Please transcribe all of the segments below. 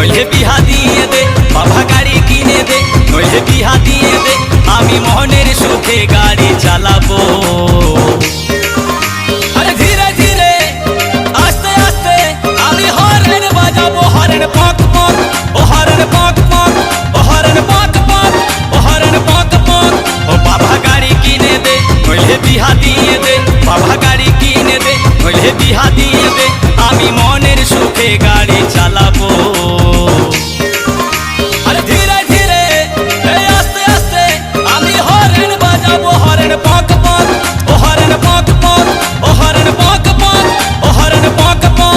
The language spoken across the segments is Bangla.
নইলে বিহা দিয়ে দে, বাবা গাড়ি কিনে দে, নইলে বিহা দিয়ে দে, আমি মনের সুখে গাড়ি চালাবো। আরে ধীরে ধীরে আস্তে আস্তে আমি হরেন বাজাবো, হরেন পক পক, ও হরেন পক পক, ও হরেন পক পক, ও হরেন পক পক। ও বাবা গাড়ি কিনে দে, নইলে বিহা দিয়ে দে, বাবা গাড়ি কিনে দে, নইলে বিহা দিয়ে দে, আমি মনের সুখে গাড়ি চালাবো। আরে ধীরে ধীরে আস্তে আস্তে আমি হরেন বাজাবো, হরেন পক পক, ও হরেন পক পক, ও হরেন পক পক, ও হরেন পক পক।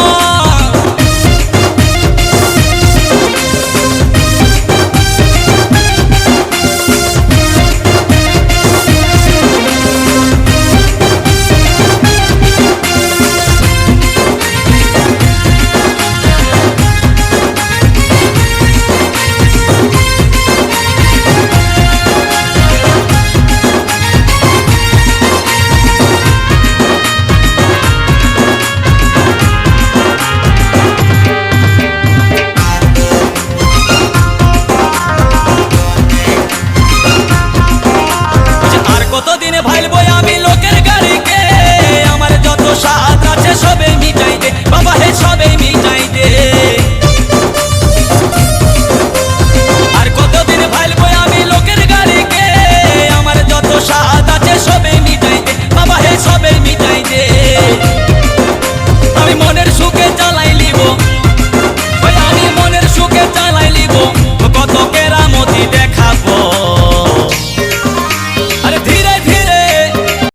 কতদিনে ভাইলবো আমি লোকের গাড়িকে, আমার যত সাথ আছে সবে